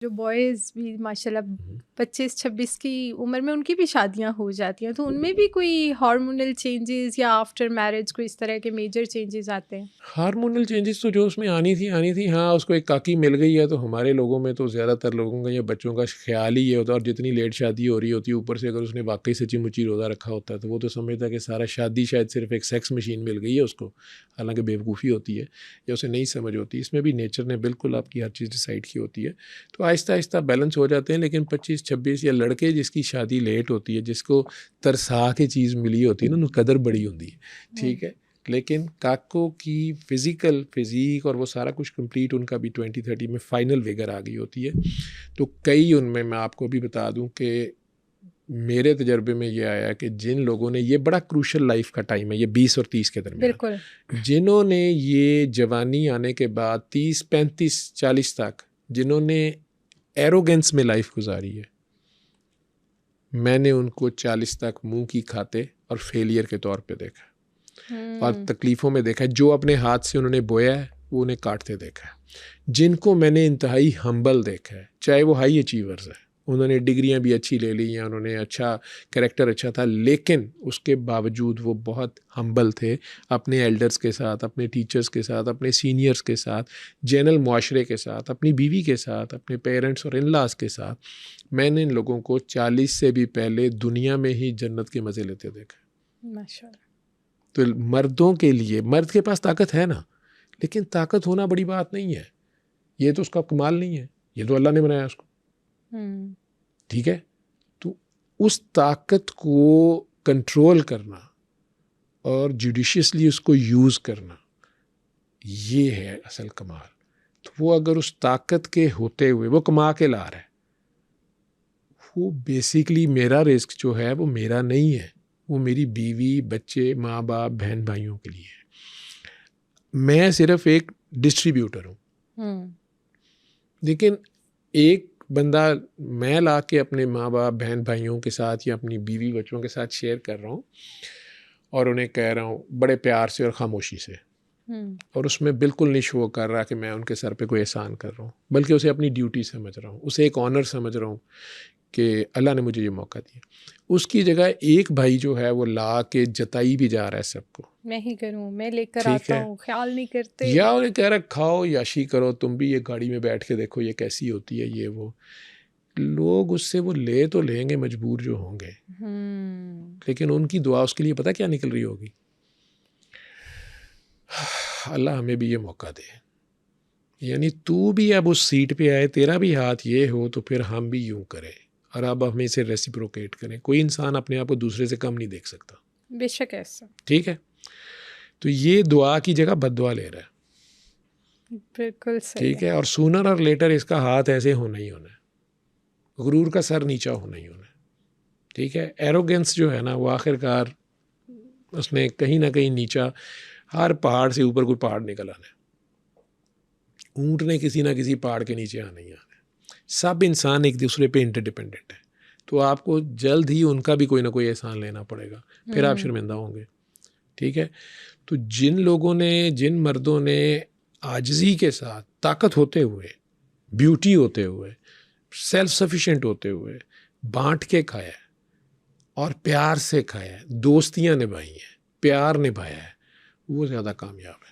जो बॉयज़ भी माशाल्लाह हम्म। 25-26 की उम्र में उनकी भी शादियां हो जाती हैं, तो उनमें भी कोई हार्मोनल चेंजेस या आफ्टर मैरिज कोई इस तरह के मेजर चेंजेस आते हैं? हार्मोनल चेंजेस तो जो उसमें आनी थी। हाँ, उसको एक काकी मिल गई है तो हमारे लोगों में तो ज़्यादातर लोगों का या बच्चों का ख्याल ही ये होता है। और जितनी लेट शादी हो रही होती है, ऊपर से अगर उसने वाकई सच्ची मुच्ची रोज़ा रखा होता है तो वो तो समझता है कि सारा शादी शायद सिर्फ एक सेक्स मशीन मिल गई है उसको, हालांकि बेवकूफ़ी होती है या उसे नहीं समझ होती। इसमें भी नेचर ने बिल्कुल आपकी हर चीज़ डिसाइड की होती है, तो आहिस्ता आहिस्ता बैलेंस हो जाते हैं। लेकिन 25-26 या लड़के जिसकी शादी लेट होती है, जिसको तरसा के चीज़ मिली होती है ना, उनकी कदर बड़ी होती है, ठीक है। लेकिन काकों की फ़िज़िकल फ़िज़ीक और वो सारा कुछ कंप्लीट उनका भी 20-30 में फ़ाइनल विगर आ गई होती है। तो कई उनमें मैं आपको भी बता दूं कि मेरे तजर्बे में ये आया कि जिन लोगों ने, ये बड़ा क्रूशल लाइफ का टाइम है ये 20 और 30 के दरमियान, बिल्कुल। जिन्होंने ये जवानी आने के बाद 30-35-40 तक जिन्होंने एरोगेंस में लाइफ गुजारी है, मैंने उनको 40 तक मुंह की खाते और फेलियर के तौर पे देखा और तकलीफ़ों में देखा है। जो अपने हाथ से उन्होंने बोया है वो उन्हें काटते देखा है। जिनको मैंने इंतहाई हम्बल देखा है, चाहे वो हाई अचीवर्स हैं, उन्होंने डिग्रियां भी अच्छी ले ली हैं, उन्होंने अच्छा कैरेक्टर अच्छा था, लेकिन उसके बावजूद वो बहुत हम्बल थे अपने एल्डर्स के साथ, अपने टीचर्स के साथ, अपने सीनियर्स के साथ, जनरल मुआशरे के साथ, अपनी बीवी के साथ, अपने पेरेंट्स और इन-लॉज के साथ। मैंने इन लोगों को 40 से भी पहले दुनिया में ही जन्नत के मज़े लेते देखा। माशाल्लाह। तो मर्दों के लिए, मर्द के पास ताकत है ना, लेकिन ताकत होना बड़ी बात नहीं है, ये तो उसका कमाल नहीं है, ये तो अल्लाह ने बनाया उसको, ठीक है। तो उस ताकत को कंट्रोल करना और जुडिशियसली उसको यूज़ करना, ये है असल कमाल। तो वो अगर उस ताकत के होते हुए वो कमा के ला रहा है, वो बेसिकली मेरा रिस्क जो है वो मेरा नहीं है, वो मेरी बीवी, बच्चे, माँ बाप, बहन भाइयों के लिए है। मैं सिर्फ एक डिस्ट्रीब्यूटर हूँ। लेकिन एक बंदा मैं ला के अपने माँ बाप, बहन भाइयों के साथ या अपनी बीवी बच्चों के साथ शेयर कर रहा हूँ और उन्हें कह रहा हूँ बड़े प्यार से और खामोशी से, और उसमें बिल्कुल नहीं शो कर रहा कि मैं उनके सर पे कोई एहसान कर रहा हूँ, बल्कि उसे अपनी ड्यूटी समझ रहा हूँ, उसे एक ऑनर समझ रहा हूँ कि अल्लाह ने मुझे ये मौका दिया। उसकी जगह एक भाई जो है वो ला के जताई भी जा रहा है सबको, मैं ही करूं, मैं लेकर ठीक आता है, हूँ, ख्याल नहीं करते। या उन्हें कह रहा खाओ याशी करो, तुम भी ये गाड़ी में बैठ के देखो ये कैसी होती है, ये वो। लोग उससे वो ले तो लेंगे मजबूर जो होंगे, लेकिन उनकी दुआ उसके लिए पता क्या निकल रही होगी, अल्लाह हमें भी ये मौका दे, यानी तू भी अब उस सीट पे आए, तेरा भी हाथ ये हो तो फिर हम भी यूं करें और अब हमें इसे रेसिप्रोकेट करें। कोई इंसान अपने आप को दूसरे से कम नहीं देख सकता, बेशक ऐसा। ठीक है। तो ये दुआ की जगह बद्दुआ ले रहा है, बिल्कुल सही ठीक है। है। और सूनर और लेटर इसका हाथ ऐसे होना ही होना है, गुरूर का सर नीचा होना ही होना है, ठीक है। एरोगेंस जो है ना वो आखिरकार उसने कहीं ना कहीं नीचा, हर पहाड़ से ऊपर कोई पहाड़ निकल आना है, ऊँट ने किसी ना किसी पहाड़ के नीचे आना ही आना है। सब इंसान एक दूसरे पे इंटरडिपेंडेंट है, तो आपको जल्द ही उनका भी कोई ना कोई एहसान लेना पड़ेगा, फिर आप शर्मिंदा होंगे, ठीक है। तो जिन लोगों ने, जिन मर्दों ने आजिज़ी के साथ, ताकत होते हुए, ब्यूटी होते हुए, सेल्फ सफिशिएंट होते हुए बांट के खाया है और प्यार से खाया है, दोस्तियाँ निभाई हैं, प्यार निभाया है, वो ज़्यादा कामयाब है।